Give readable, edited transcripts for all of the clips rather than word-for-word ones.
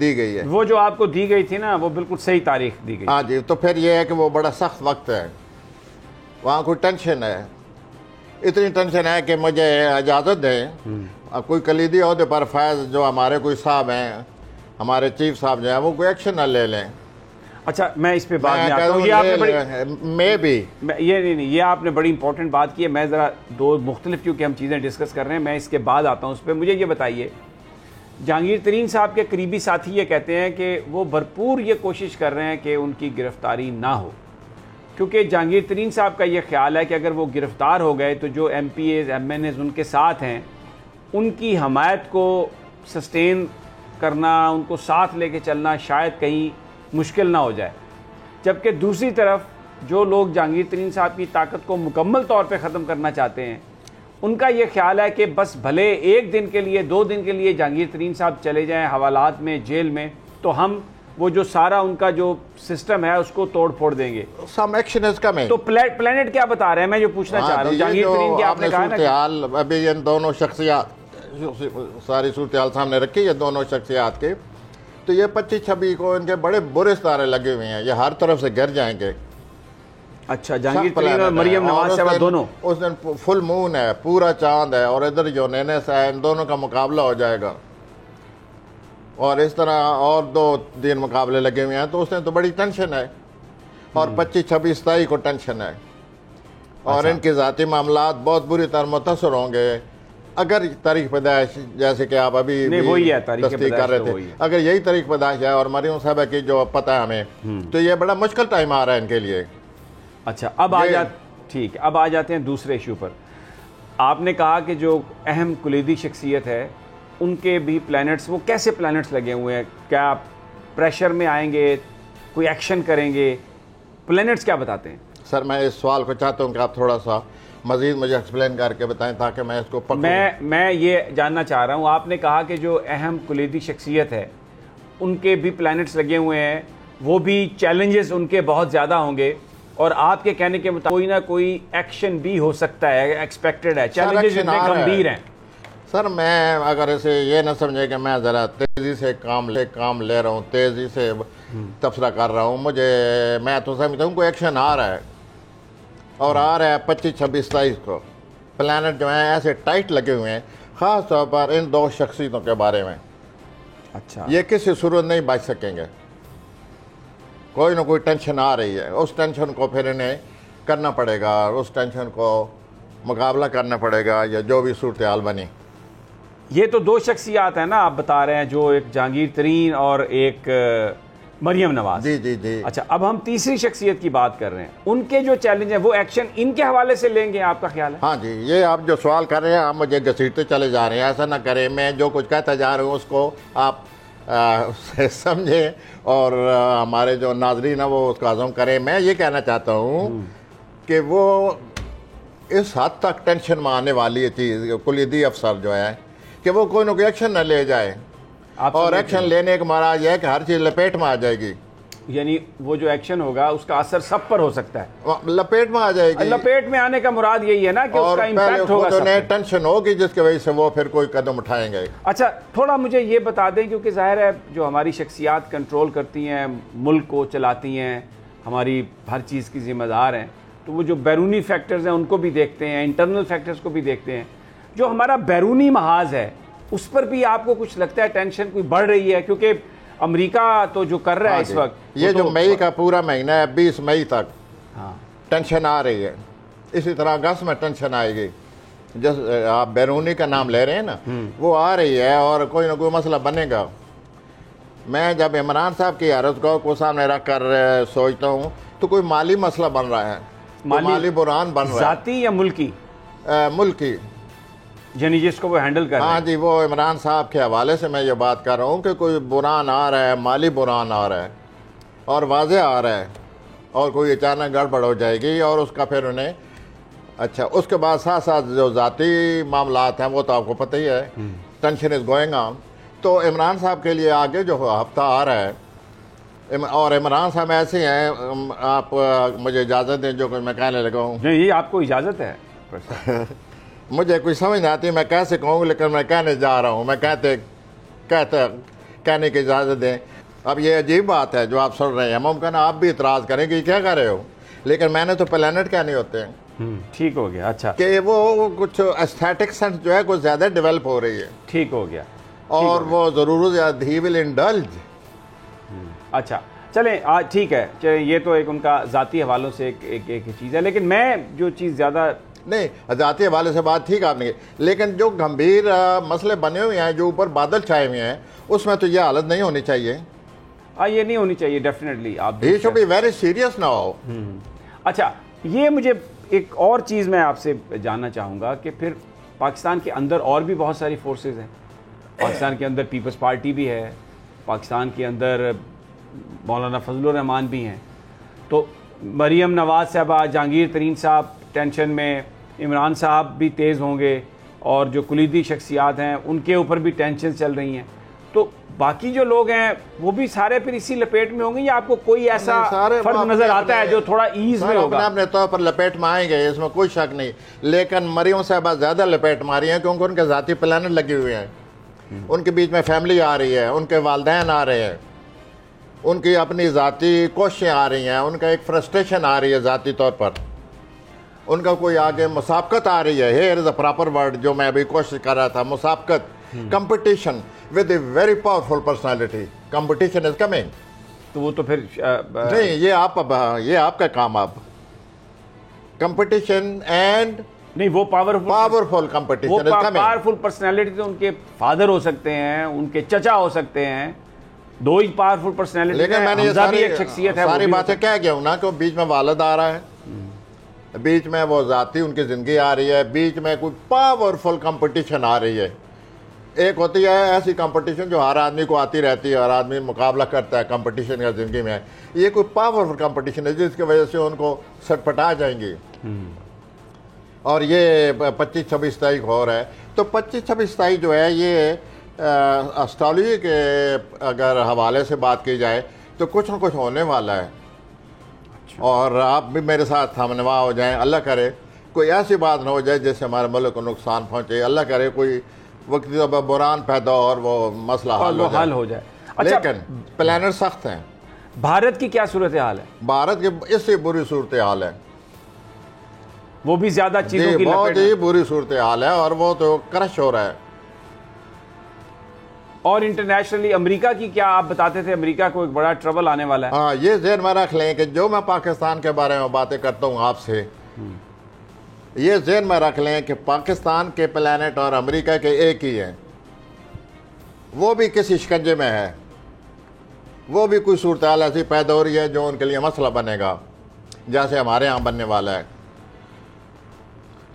دی گئی ہے. وہ جو آپ کو دی گئی تھی نا وہ بالکل صحیح تاریخ دی گئی. ہاں جی. تو پھر یہ ہے کہ وہ بڑا سخت وقت ہے, وہاں کوئی ٹینشن ہے, اتنی ٹینشن ہے کہ مجھے اجازت دیں کوئی کلیدی عہدے پر فائز جو ہمارے کوئی صاحب ہیں, ہمارے چیف صاحب جو ہیں, وہ کوئی ایکشن نہ لے لیں. اچھا میں اس پہ بعد میں آتا ہوں. یہ آپ نے یہ آپ نے بڑی امپورٹنٹ بات کی ہے. میں ذرا دو مختلف کیونکہ ہم چیزیں ڈسکس کر رہے ہیں, میں اس کے بعد آتا ہوں اس پہ. مجھے یہ بتائیے, جہانگیر ترین صاحب کے قریبی ساتھی یہ کہتے ہیں کہ وہ بھرپور یہ کوشش کر رہے ہیں کہ ان کی گرفتاری نہ ہو, کیونکہ جہانگیر ترین صاحب کا یہ خیال ہے کہ اگر وہ گرفتار ہو گئے تو جو MPs MNAs ان کے ساتھ ہیں ان کی حمایت کو سسٹین کرنا, ان کو ساتھ لے کے چلنا شاید کہیں مشکل نہ ہو جائے. جبکہ دوسری طرف جو لوگ جہانگیر ترین صاحب کی طاقت کو مکمل طور پہ ختم کرنا چاہتے ہیں ان کا یہ خیال ہے کہ بس بھلے ایک دن کے لیے 2 دن کے لیے جہانگیر ترین صاحب چلے جائیں حوالات میں, جیل میں, تو ہم وہ جو سارا ان کا جو سسٹم ہے اس کو توڑ پھوڑ دیں گے. Some action is coming. تو پلانٹ کیا بتا رہے ہیں, میں جو پوچھنا چاہ رہا ہوں جہانگیر ترین کی آپ نے کہا نا ابھی ان دونوں شخصیات ساری صورتحال سامنے رکھی ہے دونوں شخصیات کے, تو یہ 25-26 کو ان کے بڑے برے ستارے لگے ہوئے ہیں, یہ ہر طرف سے گر جائیں گے. اچھا جہانگیر ترین اور مریم نواز صاحبہ دونوں, اس دن فل مون ہے, پورا چاند ہے, اور ادھر جو نینس ہے, ان دونوں کا مقابلہ ہو جائے گا. اور اس طرح اور 2 دن مقابلے لگے ہوئے ہیں, تو اس نے تو بڑی ٹینشن ہے. اور 25-26-27 کو ٹینشن ہے, اور ان کے ذاتی معاملات بہت بری طرح متاثر ہوں گے. اگر تاریخ پیدائش جیسے کہ آپ ابھی تصدیق کر رہے تھے, اگر یہی تاریخ پیدائش ہے اور مریم صاحبہ کی جو پتہ ہے ہمیں, تو یہ بڑا مشکل ٹائم آ رہا ہے ان کے لیے. اچھا ٹھیک ہے, اب آ جاتے ہیں دوسرے ایشو پر. آپ نے کہا کہ جو اہم کلیدی شخصیت ہے ان کے بھی پلانٹس, وہ کیسے پلانٹس لگے ہوئے ہیں؟ کیا پریشر میں آئیں گے, کوئی ایکشن کریں گے, پلانٹس کیا بتاتے ہیں؟ سر میں اس سوال کو چاہتا ہوں کہ آپ تھوڑا سا مزید مجھے ایکسپلین کر کے بتائیں تاکہ میں اس کو پکڑوں. میں یہ جاننا چاہ رہا ہوں, آپ نے کہا کہ جو اہم کلیدی شخصیت ہے ان کے بھی پلانٹس لگے ہوئے ہیں, وہ بھی چیلنجز ان کے بہت زیادہ ہوں گے, اور آپ کے کہنے کے مطابق کوئی نہ کوئی ایکشن بھی ہو سکتا ہے, ایکسپیکٹڈ ہے, چیلنجز اتنے گمبھیر ہیں. سر میں اگر اسے یہ نہ سمجھے کہ میں ذرا تیزی سے کام لے رہا ہوں, تیزی سے تبصرہ کر رہا ہوں, میں تو سمجھتا ہوں کوئی ایکشن آ رہا ہے, اور آ رہا ہے 25-26-27 کو. پلانٹ جو ہیں ایسے ٹائٹ لگے ہوئے ہیں, خاص طور پر ان 2 شخصیتوں کے بارے میں. اچھا یہ کسی صورت نہیں بچ سکیں گے, کوئی نہ کوئی ٹینشن آ رہی ہے, اس ٹینشن کو پھر انہیں کرنا پڑے گا, اس ٹینشن کو مقابلہ کرنا پڑے گا, یا جو بھی صورتحال بنی. یہ تو 2 شخصیات ہیں نا آپ بتا رہے ہیں, جو ایک جہانگیر ترین اور ایک مریم نواز. جی. اچھا اب ہم تیسری شخصیت کی بات کر رہے ہیں, ان کے جو چیلنج ہیں وہ ایکشن ان کے حوالے سے لیں گے, آپ کا خیال ہے؟ ہاں جی, یہ آپ جو سوال کر رہے ہیں آپ مجھے گھسیٹتے چلے جا رہے ہیں, ایسا نہ کریں. میں جو کچھ کہتا جا رہا ہوں اس کو آپ سمجھیں, اور ہمارے جو ناظرین ہیں وہ اس کو ہضم کریں. میں یہ کہنا چاہتا ہوں کہ وہ اس حد تک ٹینشن میں آنے والی ہے چیز, کلیدی افسر جو ہے, کہ وہ کوئی نہ کوئی ایکشن نہ لے جائے, اور ایکشن لینے کا مراد یہ ہے کہ ہر چیز لپیٹ میں آ جائے گی. یعنی وہ جو ایکشن ہوگا اس کا اثر سب پر ہو سکتا ہے, لپیٹ میں آ جائے گی. لپیٹ میں آنے کا مراد یہی ہے نا کہ اس کا امپیکٹ ہوگا, اور پہلے ٹینشن ہوگی جس کی وجہ سے وہ پھر کوئی قدم اٹھائیں گے. اچھا تھوڑا مجھے یہ بتا دیں, کیونکہ ظاہر ہے جو ہماری شخصیات کنٹرول کرتی ہیں, ملک کو چلاتی ہیں, ہماری ہر چیز کی ذمہ دار ہیں, تو وہ جو بیرونی فیکٹرز ہیں ان کو بھی دیکھتے ہیں, انٹرنل فیکٹرز کو بھی دیکھتے ہیں. جو ہمارا بیرونی محاذ ہے اس پر بھی آپ کو کچھ لگتا ہے ٹینشن کوئی بڑھ رہی ہے؟ کیونکہ امریکہ تو جو کر رہا ہے اس وقت, یہ جو مئی کا پورا مہینہ ہے 20 مئی تک ٹینشن آ رہی ہے, اسی طرح اگست میں ٹینشن آئے گی. جس آپ بیرونی کا نام لے رہے ہیں نا, وہ آ رہی ہے, اور کوئی نہ کوئی مسئلہ بنے گا. میں جب عمران صاحب کی عرض کو سامنے رکھ کر سوچتا ہوں تو کوئی مالی مسئلہ بن رہا ہے, مالی بحران بن رہا ہے. ذاتی یا ملکی؟ ملکی, یعنی جس کو وہ ہینڈل کر رہے ہیں. ہاں جی, وہ عمران صاحب کے حوالے سے میں یہ بات کر رہا ہوں کہ کوئی بحران آ رہا ہے, مالی بحران آ رہا ہے, اور واضح آ رہا ہے, اور کوئی اچانک گڑبڑ ہو جائے گی, اور اس کا پھر انہیں اچھا اس کے بعد ساتھ ساتھ جو ذاتی معاملات ہیں وہ تو آپ کو پتہ ہی ہے, ٹینشن از گوئنگ آن. تو عمران صاحب کے لیے آگے جو ہفتہ آ رہا ہے, اور عمران صاحب ایسے ہیں, آپ مجھے اجازت دیں جو کچھ میں کہنے لگا ہوں. نہیں, یہ آپ کو اجازت ہے. مجھے کوئی سمجھ نہیں آتی میں کیسے کہوں, لیکن میں کہنے جا رہا ہوں. میں کہتے کہنے کی اجازت دیں. اب یہ عجیب بات ہے جو آپ سن رہے ہیں, ممکن آپ بھی اعتراض کریں کہ یہ کیا کر رہے ہو, لیکن میں نے تو پلانٹ کہنے ہوتے ہیں. ٹھیک ہو گیا. اچھا کہ وہ کچھ ایستھیٹک سینس جو ہے کچھ زیادہ ڈیولپ ہو رہی ہے. ٹھیک ہو گیا. اور وہ ضرور ہی ول انڈلج. اچھا چلیں ٹھیک ہے, یہ تو ایک ان کا ذاتی حوالوں سے ایک چیز ہے, لیکن میں جو چیز زیادہ نہیں ذاتی حوالے سے بات ٹھیک آپ نے, لیکن جو گمبھیر مسئلے بنے ہوئے ہیں جو اوپر بادل چھائے ہوئے ہیں اس میں تو یہ حالت نہیں ہونی چاہیے. یہ نہیں ہونی چاہیے ڈیفینیٹلی. آپ ہی should be very serious now. اچھا یہ مجھے ایک اور چیز میں آپ سے جاننا چاہوں گا کہ پھر پاکستان کے اندر اور بھی بہت ساری فورسز ہیں. پاکستان کے اندر پیپلز پارٹی بھی ہے, پاکستان کے اندر مولانا فضل الرحمان بھی ہیں, تو مریم نواز صاحبہ, جہانگیر ترین صاحب ٹینشن میں, عمران صاحب بھی تیز ہوں گے, اور جو کلیدی شخصیات ہیں ان کے اوپر بھی ٹینشن چل رہی ہیں. تو باقی جو لوگ ہیں وہ بھی سارے پھر اسی لپیٹ میں ہوں گے, یا آپ کو کوئی ایسا فرد نظر آتا ہے جو تھوڑا ایز میں ہوگا؟ اپنے طور پر لپیٹ میں آئیں گے, اس میں کوئی شک نہیں, لیکن مریم صاحبہ زیادہ لپیٹ میں آ رہی ہیں کیونکہ ان کے ذاتی پلانٹ لگے ہوئے ہیں. ان کے بیچ میں فیملی آ رہی ہے, ان کے والدین آ رہے ہیں, ان کی اپنی ذاتی کوششیں آ رہی ہیں, ان کا ایک فرسٹریشن آ رہی ہے ذاتی طور پر, ان کا کوئی آگے مسابقت آ رہی ہے. Here is a proper word جو میں ابھی کوشش کر رہا تھا, مسابقت, competition with a very powerful personality. Competition is coming. تو وہ تو پھر نہیں, یہ آپ کا کام. آپ competition and نہیں, وہ powerful competition is coming. Powerful personality تو ان کے فادر ہو سکتے ہیں, ان کے چچا ہو سکتے ہیں, دو ہی پاورفل پرسنالٹی. لیکن میں نے یہ ساری باتیں کہہ گیا ہوں نا کہ بیچ میں والد آ رہا ہے, بیچ میں وہ ذاتی ان کی زندگی آ رہی ہے, بیچ میں کوئی پاورفل کمپٹیشن آ رہی ہے. ایک ہوتی ہے ایسی کمپٹیشن جو ہر آدمی کو آتی رہتی ہے, ہر آدمی مقابلہ کرتا ہے کمپٹیشن کا زندگی میں. یہ کوئی پاورفل کمپٹیشن ہے جس کی وجہ سے ان کو سٹ پٹا جائیں گی. اور یہ 25-26 تاریخ ہو رہا ہے, تو 25-26 تاریخ جو ہے یہ اسٹرالوجی کے اگر حوالے سے بات کی جائے تو کچھ نہ کچھ ہونے والا ہے. اور آپ بھی میرے ساتھ ہمنوا ہو جائیں, اللہ کرے کوئی ایسی بات نہ ہو جائے جس سے ہمارے ملک کو نقصان پہنچے, اللہ کرے کوئی وقتی بحران پیدا اور وہ مسئلہ حل ہو جائے. لیکن پلانٹ سخت ہیں. بھارت کی کیا صورتحال ہے؟ بھارت کی اس سے بری صورتحال ہے, وہ بھی زیادہ چیزوں کی بہت ہی بری صورتحال ہے, اور وہ تو کرش ہو رہا ہے. اور انٹرنیشنلی امریکہ کی کیا آپ بتاتے تھے, امریکہ کو ایک بڑا ٹربل آنے والا ہے. ہاں, یہ ذہن میں رکھ لیں کہ جو میں پاکستان کے بارے میں باتیں کرتا ہوں آپ سے, یہ ذہن میں رکھ لیں کہ پاکستان کے پلانٹ اور امریکہ کے ایک ہی ہیں. وہ بھی کسی شکنجے میں ہے, وہ بھی کوئی صورتحال ایسی پیدا ہو رہی ہے جو ان کے لیے مسئلہ بنے گا جیسے ہمارے ہاں بننے والا ہے.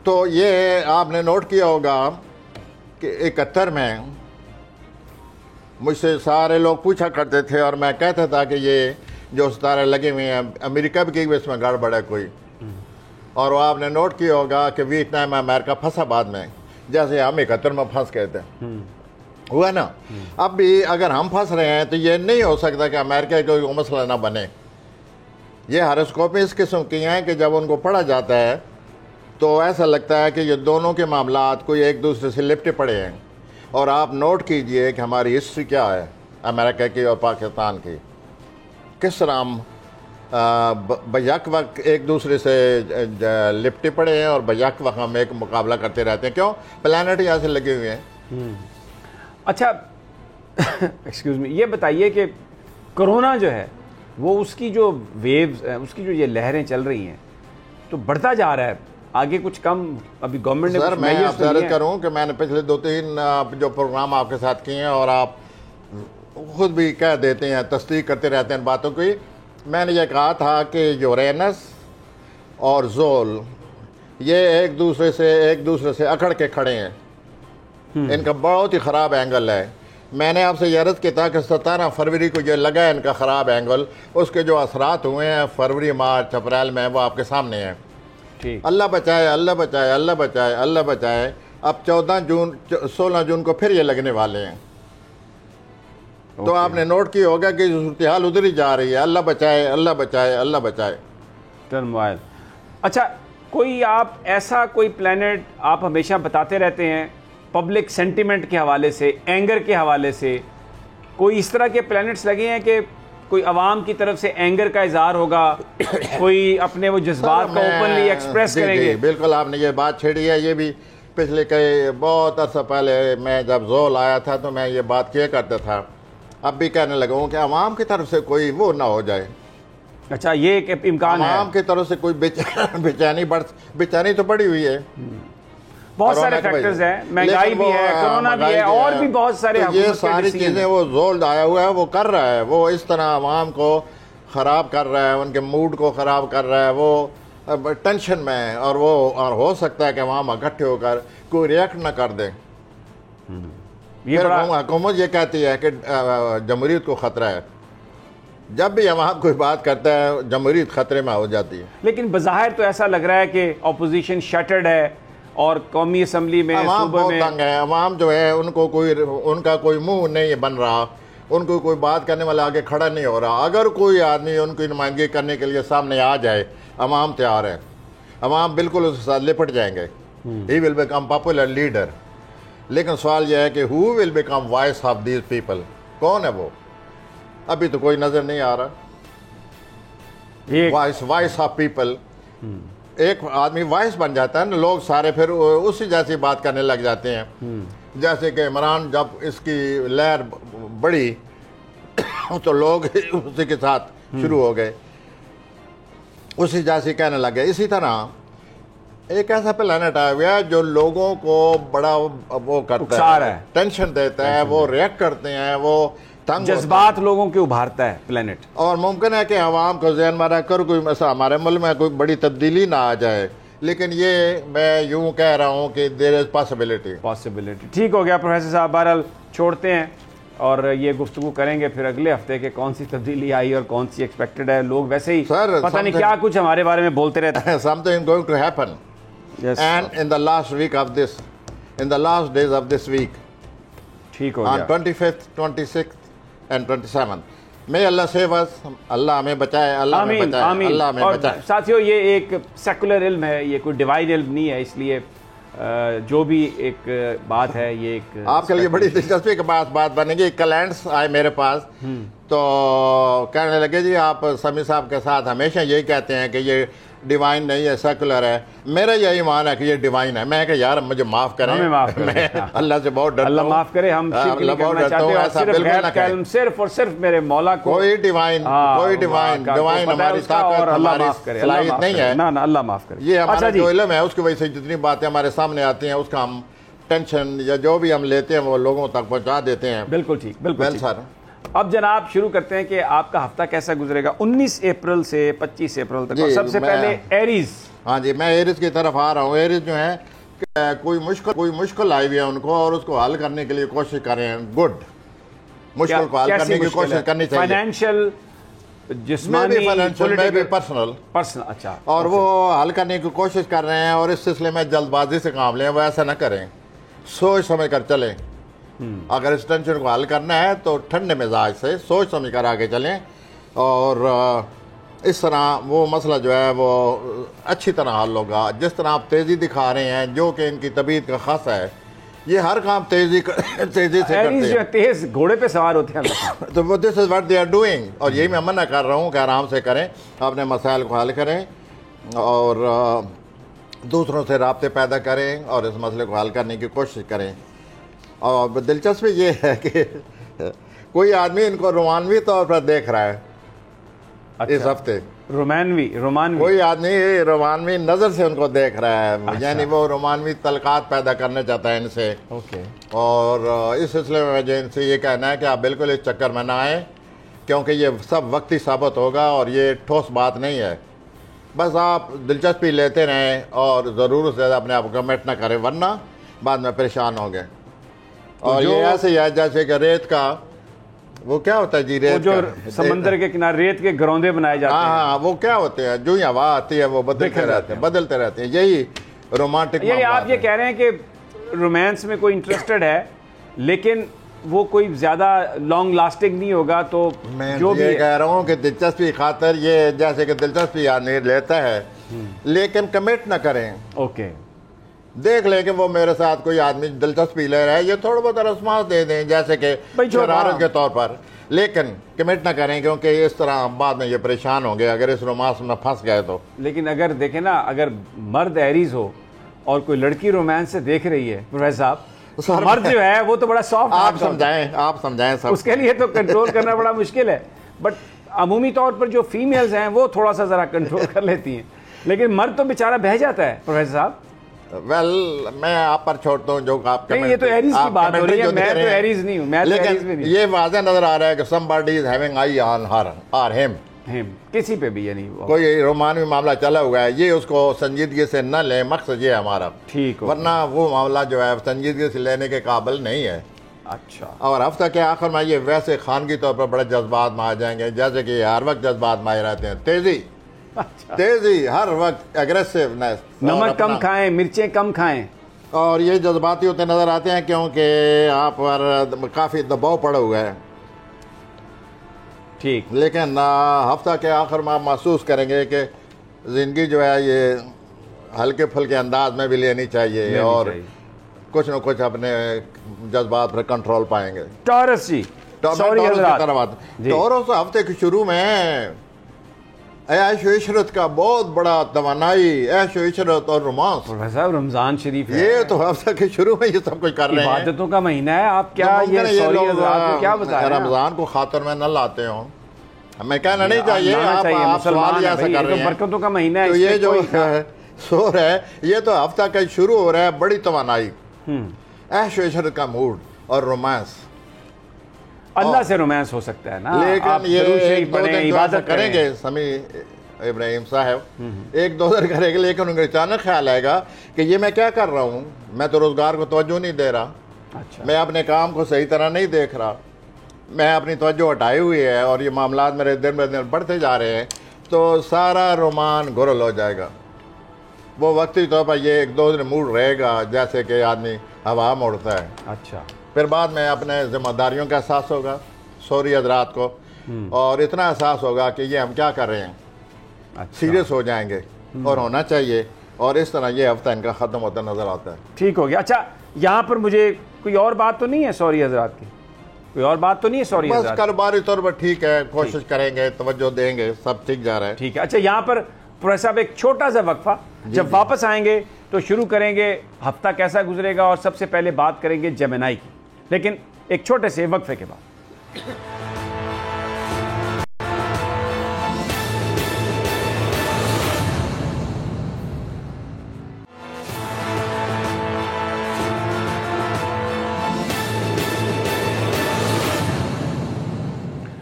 تو یہ آپ نے نوٹ کیا ہوگا کہ 71 میں مجھ سے سارے لوگ پوچھا کرتے تھے اور میں کہتا تھا کہ یہ جو ستارے لگے ہوئے ہیں امریکہ بھی کہ اس میں گڑبڑ ہے کوئی. اور وہ آپ نے نوٹ کیا ہوگا کہ ویتنام میں امریکہ پھنسا بعد میں, جیسے ہم 71 میں پھنس گئے تھے, ہوا نا. اب بھی اگر ہم پھنس رہے ہیں تو یہ نہیں ہو سکتا کہ امریکہ کا کوئی مسئلہ نہ بنے. یہ ہاروسکوپیں اس قسم کی ہیں کہ جب ان کو پڑھا جاتا ہے تو ایسا لگتا ہے کہ یہ دونوں کے معاملات کوئی ایک دوسرے سے لپٹے پڑے ہیں. اور آپ نوٹ کیجئے کہ ہماری ہسٹری کیا ہے امریکہ کی اور پاکستان کی, کس طرح ہم بیک وقت ایک دوسرے سے لپٹے پڑے ہیں اور بیک وقت ہم ایک مقابلہ کرتے رہتے ہیں. کیوں؟ پلانٹ یہاں سے لگے ہوئے ہیں. اچھا ایکسکیوز می, یہ بتائیے کہ کرونا جو ہے وہ اس کی جو ویوز اس کی جو یہ لہریں چل رہی ہیں تو بڑھتا جا رہا ہے, آگے کچھ کم ابھی گورنمنٹ نے. سر میں آپ سے عرض کروں کہ میں نے پچھلے 2-3 جو پروگرام آپ کے ساتھ کیے ہیں اور آپ خود بھی کہہ دیتے ہیں, تصدیق کرتے رہتے ہیں باتوں کی. میں نے یہ کہا تھا کہ یورینس اور زول یہ ایک دوسرے سے اکڑ کے کھڑے ہیں, ان کا بہت ہی خراب اینگل ہے. میں نے آپ سے یہ عرض کیا تھا کہ 17 فروری کو یہ لگا ہے ان کا خراب اینگل, اس کے جو اثرات ہوئے ہیں فروری, مارچ, اپریل میں وہ آپ کے سامنے ہیں. اللہ بچائے, اللہ بچائے, اللہ بچائے, اللہ بچائے. اب 16 جون کو پھر یہ لگنے والے ہیں. تو آپ نے نوٹ کی ہوگا کہ صورتحال ادھر ہی جا رہی ہے. اللہ بچائے, اللہ بچائے, اللہ بچائے. ٹرموائل. اچھا, کوئی آپ ایسا کوئی پلانٹ آپ ہمیشہ بتاتے رہتے ہیں پبلک سینٹیمنٹ کے حوالے سے, اینگر کے حوالے سے, کوئی اس طرح کے پلانٹس لگے ہیں کہ کوئی عوام کی طرف سے اینگر کا اظہار ہوگا, کوئی اپنے وہ جذبات کو اوپنلی ایکسپریس کریں گے؟ بالکل آپ نے یہ بات چھیڑی ہے. یہ بھی پچھلے کئی بہت عرصہ پہلے میں جب زول آیا تھا تو میں یہ بات کیا کرتا تھا, اب بھی کہنے لگا ہوں کہ عوام کی طرف سے کوئی وہ نہ ہو جائے. اچھا, یہ ایک امکان ہے عوام کی طرف سے کوئی بےچینی تو بڑی ہوئی ہے. بہت سارے فیکٹرز ہیں, مہنگائی بھی ہے, کرونا بھی ہے, اور بھی بہت سارے. یہ ساری چیزیں وہ زول آیا ہوا ہے, وہ کر رہا ہے, وہ اس طرح عوام کو خراب کر رہا ہے, ان کے موڈ کو خراب کر رہا ہے, وہ ٹینشن میں ہے. اور وہ اور ہو سکتا ہے کہ عوام اکٹھے ہو کر کوئی ریئیکٹ نہ کر دیں. حکومت یہ کہتی ہے کہ جمہوریت کو خطرہ ہے. جب بھی عوام کوئی بات کرتا ہے جمہوریت خطرے میں ہو جاتی ہے. لیکن بظاہر تو ایسا لگ رہا ہے کہ اپوزیشن شٹرڈ ہے, اور قومی اسمبلی میں عوام بہت تنگ ہے. عوام جو ہے ان کا کوئی منہ نہیں بن رہا, ان کو کوئی بات کرنے والا آگے کھڑا نہیں ہو رہا. اگر کوئی آدمی ان کی نمائندگی کرنے کے لیے سامنے آ جائے, عوام تیار ہے, عوام بالکل اس کے ساتھ لپٹ جائیں گے. He will become popular leader. لیکن سوال یہ ہے کہ who will become voice of these people, کون ہے وہ؟ ابھی تو کوئی نظر نہیں آ رہا. وائس آف پیپل, ایک آدمی وائس بن جاتا ہے نا, لوگ سارے پھر اسی جیسی بات کرنے لگ جاتے ہیں. جیسے کہ عمران جب اس کی لہر بڑھی تو لوگ اسی کے ساتھ شروع ہو گئے, اسی جیسی کہنے لگے. اسی طرح ایک ایسا پلانٹ آیا ہوا ہے جو لوگوں کو بڑا وہ کرتا ہے, ٹینشن دیتا ہے, وہ ریئیکٹ کرتے ہیں, وہ جذبات لوگوں کے ابھارتا ہے پلانٹ. اور ممکن ہے کہ عوام کو ذہن میں رکھ کر کوئی ایسا ہمارے ملک میں کوئی بڑی تبدیلی نہ آ جائے. لیکن یہ میں یوں کہہ رہا ہوں کہ دیر از پاسبلٹی. ٹھیک ہو گیا پروفیسر صاحب, بہرحال چھوڑتے ہیں اور یہ گفتگو کریں گے پھر اگلے ہفتے کہ کون سی تبدیلی آئی اور کون سی ایکسپیکٹڈ ہے. لوگ ویسے ہی پتہ نہیں کیا کچھ ہمارے بارے میں بولتے رہتے ہیں. Something going to happen. And in the last week of this, in the last days of this week, ٹھیک ہو گیا, on 25th, 26th and 27th. May Allah save us. اللہ ہمیں بچائے, اللہ ہمیں بچائے, اللہ ہمیں بچائے. ساتھیوں, یہ ایک سیکولر علم ہے, یہ کوئی ڈیوائن علم نہیں ہے, اس لیے جو بھی ایک بات ہے یہ ایک آپ کے لیے بڑی دلچسپی کے بات بنے گی. کلائنٹس آئے میرے پاس تو کہنے لگے جی آپ سمیع صاحب کے ساتھ ہمیشہ یہی کہتے ہیں کہ یہ ڈیوائن نہیں ہے, سیکولر ہے. میرا یہی ایمان ہے کہ یہ ڈیوائن ہے. میں کہ یار مجھے معاف کریں, میں اللہ سے بہت ڈرتا ہوں, اللہ معاف کرے, ہم اللہ بہت ڈرتا ہوں, ایسا بالکل نہ کریں. صرف اور صرف میرے مولا کو کوئی ڈیوائن ہماری طاقت, ہماری صلاحیت نہیں ہے. نہ اللہ معاف کرے. یہ ہمارا جو علم ہے اس کی وجہ سے جتنی باتیں ہمارے سامنے آتی ہیں اس کا ہم ٹینشن یا جو بھی ہم لیتے ہیں وہ لوگوں تک پہنچا دیتے ہیں. بالکل ٹھیک, بالکل سر. اب جناب شروع کرتے ہیں کہ آپ کا ہفتہ کیسا گزرے گا 19 اپریل سے 25 اپریل تک. سب سے پہلے ایریز. ہاں جی, میں ایریز کی طرف آ رہا ہوں. ایریز جو ہے کوئی مشکل آئی ہوئی ہے ان کو, اور اس کو حل کرنے کے لیے کوشش کریں. گڈ, مشکل کو حل کرنے کی کوشش کرنی چاہیے. فائنینشیل, جسمانی, میں بھی پرسنل. اچھا, اور وہ حل کرنے کی کوشش کر رہے ہیں, اور اس سلسلے میں جلد بازی سے کام لیں. وہ ایسا نہ کریں, سوچ سمجھ کر چلیں. اگر اس ٹینشن کو حل کرنا ہے تو ٹھنڈے مزاج سے سوچ سمجھ کر آگے چلیں, اور اس طرح وہ مسئلہ جو ہے وہ اچھی طرح حل ہوگا. جس طرح آپ تیزی دکھا رہے ہیں, جو کہ ان کی طبیعت کا خاصہ ہے, یہ ہر کام تیزی سے کرتے ہیں. تیز گھوڑے پہ سوار ہوتے ہیں تو وہ this is what they are doing. اور یہی میں منع کر رہا ہوں کہ آرام سے کریں, اپنے مسائل کو حل کریں, اور دوسروں سے رابطے پیدا کریں, اور اس مسئلے کو حل کرنے کی کوشش کریں. اور دلچسپی یہ ہے کہ کوئی آدمی ان کو رومانوی طور پر دیکھ رہا ہے. اس ہفتے رومانوی کوئی آدمی رومانوی نظر سے ان کو دیکھ رہا ہے. یعنی وہ رومانوی تعلقات پیدا کرنا چاہتا ہے ان سے. اور اس سلسلے میں جو ان سے یہ کہنا ہے کہ آپ بالکل اس چکر میں نہ آئیں, کیونکہ یہ سب وقتی ثابت ہوگا اور یہ ٹھوس بات نہیں ہے. بس آپ دلچسپی لیتے رہیں اور ضرورت سے زیادہ اپنے آپ کو کمٹ نہ کریں, ورنہ بعد میں پریشان ہوں گے. اور یہ ایسے ہی ہے جیسے کہ ریت کا وہ کیا ہوتا ہے جی, ریت جو سمندر کے کنارے ریت کے گروندے بنائے جاتے ہیں. ہاں, وہ کیا ہوتے ہیں, جو ہی ہوا آتی ہے وہ بدلتے رہتے ہیں. یہی رومانٹک. یعنی آپ یہ کہہ رہے ہیں کہ رومانس میں کوئی انٹرسٹڈ ہے, لیکن وہ کوئی زیادہ لانگ لاسٹنگ نہیں ہوگا. تو میں یہ کہہ رہا ہوں کہ دلچسپی خاطر یہ جیسے کہ دلچسپی آدمی لیتا ہے, لیکن کمٹ نہ کریں. اوکے, دیکھ لیں کہ وہ میرے ساتھ کوئی آدمی دلچسپی لے رہا ہے، یہ تھوڑا بہت رسمات دے دیں جیسے کہ شرارت کے طور پر، لیکن کمٹ نہ کریں کیونکہ اس طرح بعد میں یہ پریشان ہوں گے اگر اس رومانس میں پھنس گئے تو۔ لیکن اگر دیکھیں نا، اگر مرد ایریز ہو اور کوئی لڑکی رومانس سے دیکھ رہی ہے پروفیسر صاحب، مرد جو ہے وہ تو بڑا سافٹ، آپ سمجھائیں سب، اس کے لیے تو کنٹرول کرنا بڑا مشکل ہے، بٹ عمومی طور پر جو فیمیلز ہیں وہ تھوڑا سا ذرا کنٹرول کر لیتی ہیں، لیکن مرد تو بیچارہ بہہ جاتا ہے پروفیسر صاحب۔ میں آپ پر چھوڑتا ہوں جو آپ یہ تو ایریز کی بات ہو رہی ہے، میں تو ایریز نہیں ہوں، میں تو ایریز بھی نہیں، یہ واضح نظر آ رہا ہے کہ somebody is having eye on her or him، کسی پہ بھی، یعنی کوئی رومانوی معاملہ چلا ہوا ہے، یہ اس کو سنجیدگی سے نہ لیں، مقصد یہ ہے ہمارا، ٹھیک، ورنہ وہ معاملہ جو ہے سنجیدگی سے لینے کے قابل نہیں ہے۔ اچھا، اور ہفتہ کے آخر میں یہ ویسے خانگی طور پر بڑے جذبات میں آ جائیں گے، جیسے کہ ہر وقت جذبات میں رہتے ہیں، تیزی ہر وقت، اگریسونیس، نمک کم کھائیں، مرچیں کم کھائیں، اور یہ جذباتی ہوتے نظر آتے ہیں کیونکہ آپ پر کافی دباؤ پڑا ہوا ہے۔ ٹھیک، لیکن ہفتہ کے آخر میں آپ محسوس کریں گے کہ زندگی جو ہے یہ ہلکے پھلکے انداز میں بھی لینی چاہیے اور کچھ نہ کچھ اپنے جذبات پر کنٹرول پائیں گے۔ ٹورس جی، ٹورس ہفتے کے شروع میں عیش و عشرت کا بہت بڑا توانائی، عیش و عشرت اور رومانس۔ پروفیسر صاحب رمضان شریف ہے، یہ تو ہفتہ کے شروع میں یہ سب کچھ کر رہے ہیں، عبادتوں کا مہینہ ہے، آپ کیا یہ سوری حضرات کو کیا بتا رہے ہیں؟ رمضان کو خاطر میں نہ لاتے ہوں، ہمیں کہنا نہیں چاہیے، آپ سوال ایسا کر رہے ہیں، برکتوں کا مہینہ ہے، تو یہ جو سور ہے یہ تو ہفتہ کا شروع ہو رہا ہے بڑی توانائی، عیش و عشرت کا موڈ اور رومانس۔ اللہ سے رومانس ہو سکتا ہے نا، لیکن یہ دو دن عبادت کریں گے سمی ابراہیم صاحب، ایک دو دن کریں گے، لیکن ان کا اچانک خیال آئے گا کہ یہ میں کیا کر رہا ہوں، میں تو روزگار کو توجہ نہیں دے رہا، میں اپنے کام کو صحیح طرح نہیں دیکھ رہا، میں اپنی توجہ ہٹائی ہوئی ہے اور یہ معاملات میرے دن بہ دن بڑھتے جا رہے ہیں، تو سارا رومان گھرل ہو جائے گا۔ وہ وقتی طور پر یہ ایک دو دن موڈ رہے گا جیسے کہ آدمی ہوا موڑتا ہے، اچھا، پھر بعد میں اپنے ذمہ داریوں کا احساس ہوگا سوری حضرات کو، اور اتنا احساس ہوگا کہ یہ ہم کیا کر رہے ہیں، سیریس ہو جائیں گے، اور ہونا چاہیے، اور اس طرح یہ ہفتہ ان کا ختم ہوتا نظر آتا ہے۔ ٹھیک ہو گیا۔ اچھا، یہاں پر مجھے کوئی اور بات تو نہیں ہے سوری حضرات کی؟ کوئی اور بات تو نہیں ہے سوری بس حضرات؟ کاروباری طور پر ٹھیک ہے، کوشش کریں گے، توجہ دیں گے، سب ٹھیک جا رہا ہے۔ ٹھیک ہے۔ اچھا، یہاں پر پروفیسر صاحب ایک چھوٹا سا وقفہ، جب واپس آئیں گے تو شروع کریں گے ہفتہ کیسا گزرے گا، اور سب سے پہلے بات کریں گے جیمنائی کی، لیکن ایک چھوٹے سے وقفے کے بعد۔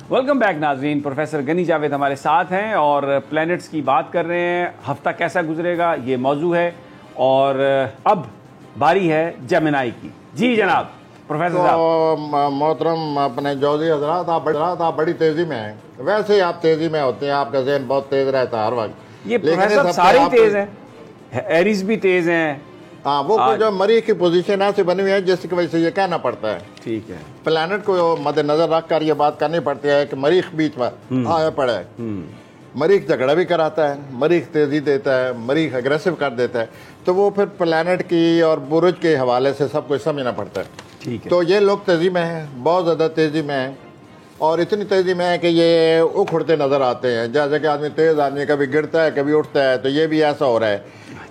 ویلکم بیک ناظرین، پروفیسر غنی جاوید ہمارے ساتھ ہیں اور پلینٹس کی بات کر رہے ہیں، ہفتہ کیسا گزرے گا یہ موضوع ہے، اور اب باری ہے جیمنائی کی۔ جی جناب پروفیسر صاحب۔ محترم اپنے جوزی حضرات، آپ بڑی تیزی میں ہیں، ویسے ہی آپ تیزی میں ہوتے ہیں، آپ کا ذہن بہت تیز رہتا ہے ہر وقت۔ یہ پروفیسر صاحب سارے ہی تیز ہیں، ایریز بھی تیز ہیں۔ ہاں، وہ جو مریخ کی پوزیشن ایسے بنی ہوئی ہے جس کی وجہ سے یہ کہنا پڑتا ہے، ٹھیک ہے، پلانٹ کو مد نظر رکھ کر یہ بات کرنی پڑتی ہے کہ مریخ بیچ میں آیا پڑا ہے، مریخ جھگڑا بھی کراتا ہے، مریخ تیزی دیتا ہے، مریخ اگریسو کر دیتا ہے، تو وہ پھر پلانٹ کی اور برج کے حوالے سے سب کچھ سمجھنا پڑتا ہے۔ ٹھیک ہے، تو یہ لوگ تیزی میں ہیں، بہت زیادہ تیزی میں ہیں، اور اتنی تیزی میں ہے کہ یہ اکھڑتے نظر آتے ہیں، جیسے کہ آدمی تیز آدمی کبھی گرتا ہے کبھی اٹھتا ہے، تو یہ بھی ایسا ہو رہا ہے۔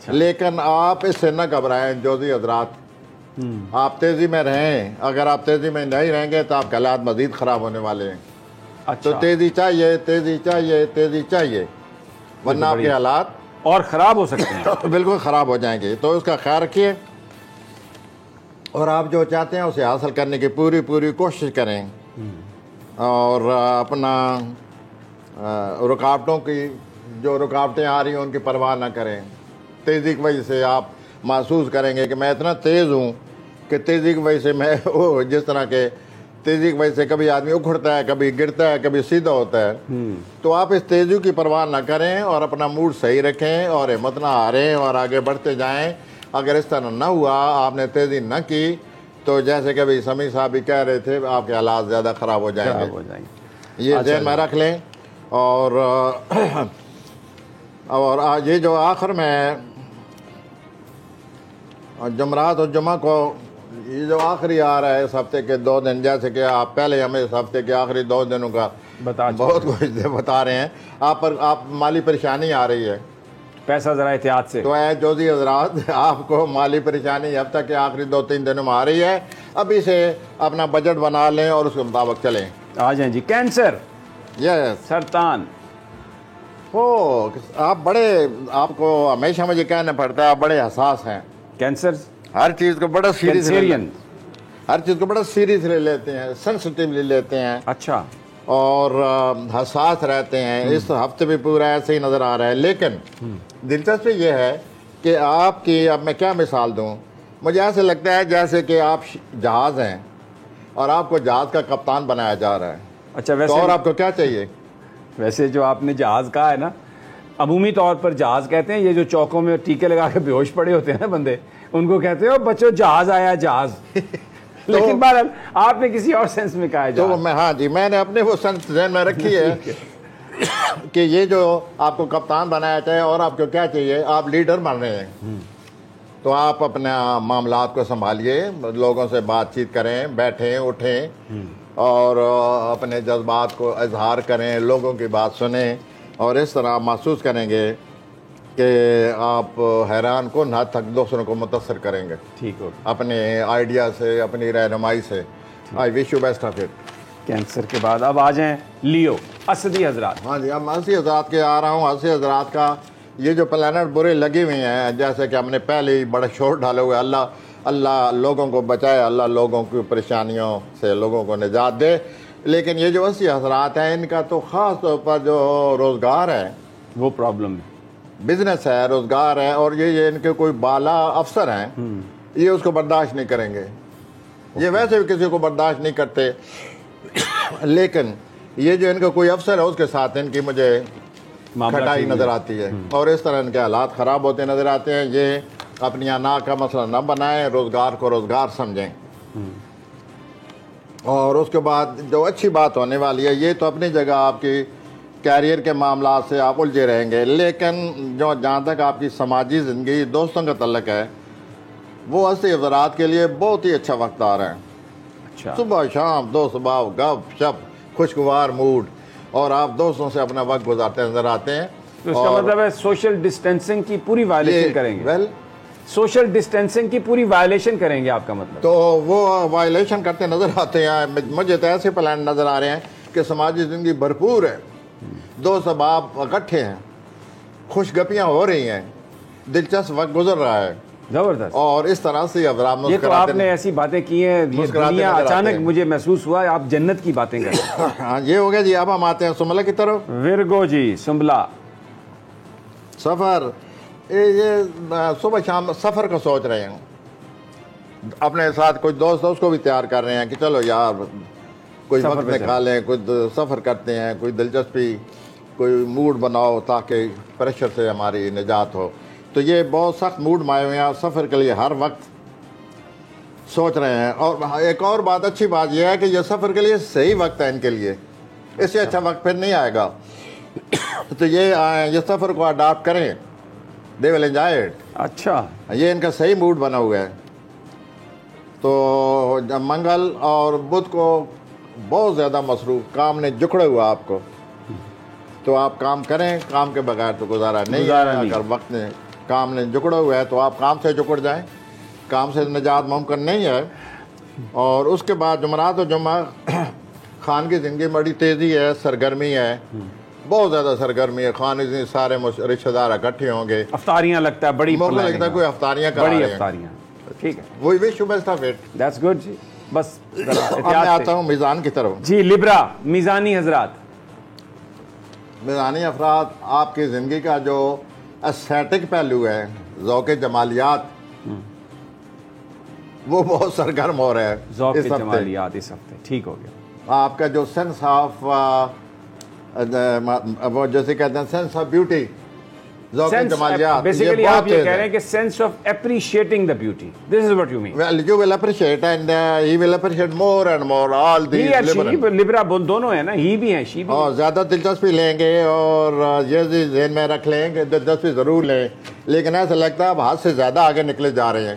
لیکن آپ اس سے نہ گھبرائیں جوزی حضرات، آپ تیزی میں رہیں، اگر آپ تیزی میں نہیں رہیں گے تو آپ کے حالات مزید خراب ہونے والے ہیں۔ تو تیزی چاہیے، تیزی چاہیے، تیزی چاہیے، ورنہ آپ کے حالات اور خراب ہو سکتے ہیں، بالکل خراب ہو جائیں گے۔ تو اس کا خیال رکھیے، اور آپ جو چاہتے ہیں اسے حاصل کرنے کی پوری کوشش کریں، اور اپنا رکاوٹوں کی، جو رکاوٹیں آ رہی ہیں ان کی پرواہ نہ کریں۔ تیزی کی وجہ سے آپ محسوس کریں گے کہ میں اتنا تیز ہوں کہ تیزی کی وجہ سے میں جس طرح کے تیزی کی وجہ سے کبھی آدمی اکھڑتا ہے، کبھی گرتا ہے، کبھی سیدھا ہوتا ہے، تو آپ اس تیزی کی پرواہ نہ کریں اور اپنا موڈ صحیح رکھیں اور ہمت نہ ہاریں اور آگے بڑھتے جائیں۔ اگر اس طرح نہ ہوا، آپ نے تیزی نہ کی، تو جیسے کہ ابھی سمیع صاحب بھی کہہ رہے تھے، آپ کے حالات زیادہ خراب ہو جائیں گے۔ یہ ذہن میں رکھ لیں، اور یہ جو آخر میں اور جمعرات اور جمعہ کو یہ جو آخری آ رہا ہے اس ہفتے کے 2 دن، جیسے کہ آپ پہلے ہمیں اس ہفتے کے آخری 2 دنوں کا بہت کچھ بتا رہے ہیں، آپ مالی پریشانی آ رہی ہے، پیسہ ذرا احتیاط سے. تو اے جوزی حضرات آپ کو مالی پریشانی ہفتہ کے آخری 2-3 دنوں میں آ رہی ہے، ابھی سے اپنا بجٹ بنا لیں اور اس کے مطابق چلیں. آ جائیں جی. کینسر، یس سرطان. آپ کو ہمیشہ مجھے کہنا پڑتا ہے آپ بڑے حساس ہیں. کینسر، ہر چیز کو بڑا سیریس کینسیرین. لے لیتے ہیں، سینسٹیولی لیتے ہیں اچھا. اور حساس رہتے ہیں. اس ہفتے بھی پورا ایسے ہی نظر آ رہا ہے. لیکن دلچسپی یہ ہے کہ آپ کی، اب میں کیا مثال دوں، مجھے ایسے لگتا ہے جیسے کہ آپ جہاز ہیں اور آپ کو جہاز کا کپتان بنایا جا رہا ہے. اچھا. تو اور آپ کو کیا چاہیے؟ ویسے جو آپ نے جہاز کہا ہے نا، عمومی طور پر جہاز کہتے ہیں یہ جو چوکوں میں ٹیکے لگا کے بے ہوش پڑے ہوتے ہیں نا بندے، ان کو کہتے ہو بچوں جہاز آیا جہاز. لیکن بہرحال آپ نے کسی اور سینس میں کہا ہے تو میں نے اپنے وہ سینس ذہن میں رکھی ہے کہ یہ جو آپ کو کپتان بنایا چاہے اور آپ کو کیا چاہیے، آپ لیڈر بن رہے ہیں تو آپ اپنے معاملات کو سنبھالیے، لوگوں سے بات چیت کریں، بیٹھیں اٹھیں اور اپنے جذبات کو اظہار کریں، لوگوں کی بات سنیں، اور اس طرح محسوس کریں گے کہ آپ حیران کن حد تک دوسروں کو متاثر کریں گے. ٹھیک ہو اپنے آئیڈیا سے، اپنی رہنمائی سے. I wish you best of it. Cancer کے بعد اب آ جائیں لیو، اسدی حضرات. ہاں جی، اب 80 حضرات کے آ رہا ہوں. 80 حضرات کا یہ جو پلانٹ برے لگے ہوئے ہیں، جیسے کہ ہم نے پہلے ہی بڑا شور ڈالے ہوئے، اللہ لوگوں کو بچائے، اللہ لوگوں کی پریشانیوں سے لوگوں کو نجات دے. لیکن یہ جو 80 حضرات ہیں، ان کا تو خاص طور پر جو روزگار ہے، وہ پرابلم ہے. بزنس ہے، روزگار ہے، اور یہ ان کے کوئی بالا افسر ہیں، یہ اس کو برداشت نہیں کریں گے. یہ ویسے بھی کسی کو برداشت نہیں کرتے، لیکن یہ جو ان کا کوئی افسر ہے اس کے ساتھ ان کی مجھے کھٹائی نظر آتی ہے، اور اس طرح ان کے حالات خراب ہوتے نظر آتے ہیں. یہ اپنی انا کا مسئلہ نہ بنائیں، روزگار کو روزگار سمجھیں. اور اس کے بعد جو اچھی بات ہونے والی ہے، یہ تو اپنی جگہ آپ کی کیریئر کے معاملات سے آپ الجھے رہیں گے، لیکن جہاں تک آپ کی سماجی زندگی، دوستوں کا تعلق ہے، وہ 80 حضرات کے لیے بہت ہی اچھا وقت آ رہا ہے. اچھا. صبح شام دوست باؤ، گپ شپ، خوشگوار موڈ، اور آپ دوستوں سے اپنا وقت گزارتے نظر آتے ہیں. تو اس کا مطلب ہے سوشل ڈسٹینسنگ کی پوری وائلیشن کریں گے. سوشل ڈسٹینسنگ کی پوری وائلیشن کریں گے آپ کا مطلب؟ تو وہ وائلیشن کرتے نظر آتے ہیں. مجھے تو ایسے پلان نظر آ رہے ہیں کہ سماجی زندگی بھرپور ہے، دوست احباب اکٹھے ہیں، خوش گپیاں ہو رہی ہیں، دلچسپ وقت گزر رہا ہے. زبردست. اور اس طرح سے یہ تو آپ نے ایسی باتیں کی ہیں، یہ دنیا اچانک مجھے محسوس ہوا آپ جنت کی باتیں کر رہے ہیں. ہاں یہ ہو گیا جی. اب ہم آتے ہیں سنبلہ کی طرف. ورگو جی، سنبلہ. سفر، یہ صبح شام سفر کا سوچ رہے ہیں، اپنے ساتھ کوئی دوست اس کو بھی تیار کر رہے ہیں کہ چلو یار کوئی وقت نکالیں، کوئی سفر کرتے ہیں، کوئی دلچسپی، کوئی موڈ بناؤ تاکہ پریشر سے ہماری نجات ہو. تو یہ بہت سخت موڈ مائے ہوئے ہیں، سفر کے لیے ہر وقت سوچ رہے ہیں. اور ایک اور بات، اچھی بات یہ ہے کہ یہ سفر کے لیے صحیح وقت ہے ان کے لیے، اس سے اچھا وقت پھر نہیں آئے گا. تو یہ سفر کو اڈاپٹ کریں، دے ول انجوائے اٹ. اچھا. یہ ان کا صحیح موڈ بنا ہوا ہے. تو منگل اور بدھ کو بہت زیادہ مصروف، کام نے جکڑے ہوا آپ کو، تو آپ کام کریں. کام کے بغیر تو گزارا نہیں ہے. اگر وقت نے کام نے جکڑا ہوا ہے تو آپ کام سے جکڑ جائیں. کام سے نجات ممکن نہیں ہے. اور اس کے بعد جمعرات و جمعہ خان کی زندگی بڑی تیزی ہے، سرگرمی ہے، بہت زیادہ سرگرمی ہے. خان کی سارے رشتہ دار اکٹھے ہوں گے، افطاریاں لگتا ہے بڑی، موقع لگتا ہے کوئی افطاریاں کرا رہے ہیں. افطاریاں. ٹھیک ہے. وہی wish you best of it. That's good ji. بس اب میں آتا ہوں میزان کی طرف. جی لبرا، میزانی حضرات. میزانی افراد، آپ کی زندگی کا جو اسیٹک پہلو ہے، ذوق جمالیات، وہ بہت سرگرم ہو رہا ہے. ذوق جمالیات اس ہفتے ٹھیک ہو گیا. آپ کا جو سینس آف، وہ جیسے کہتے ہیں سینس آف بیوٹی، ذوق جمالیات، بیسیکلی آپ یہ کہہ رہے ہیں کہ sense of appreciating the beauty. This is what you mean. Well you will appreciate and he will appreciate more and more all these. Libra دونوں ہیں نا، ہی بھی ہیں شی بھی. اور زیادہ دلچسپی لیں گے، اور یہ ذہن میں رکھ لیں کہ دلچسپی ضرور لیں، لیکن ایسا لگتا ہے اب حد سے زیادہ آگے نکلے جا رہے ہیں.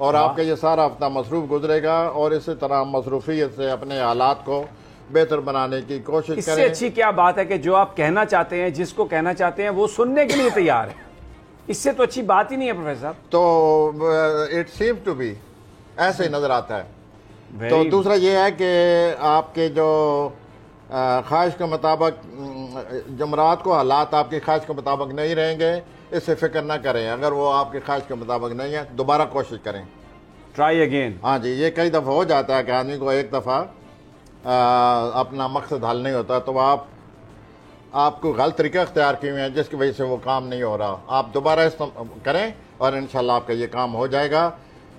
اور آپ کا یہ سارا ہفتہ مصروف گزرے گا، اور اسی طرح مصروفیت سے اپنے حالات کو بہتر بنانے کی کوشش اس سے کریں۔ اچھی کیا بات ہے کہ جو آپ کہنا چاہتے ہیں، جس کو کہنا چاہتے ہیں، وہ سننے کے لیے تیار ہے۔ اس سے تو اچھی بات ہی نہیں ہے پروفیسر صاحب۔ تو اٹ سیم ٹو بی ایسے ہی نظر آتا ہے۔ تو دوسرا یہ ہے کہ آپ کے جو خواہش کے مطابق جمعرات کو حالات آپ کی خواہش کے مطابق نہیں رہیں گے، اس سے فکر نہ کریں۔ اگر وہ آپ کی خواہش کے مطابق نہیں ہے، دوبارہ کوشش کریں، ٹرائی اگین۔ ہاں جی، یہ کئی دفعہ ہو جاتا ہے کہ آدمی کو ایک دفعہ اپنا مقصد حل نہیں ہوتا، تو آپ کو غلط طریقہ اختیار کیے ہوئے ہیں جس کی وجہ سے وہ کام نہیں ہو رہا۔ آپ دوبارہ کریں اور انشاءاللہ آپ کا یہ کام ہو جائے گا۔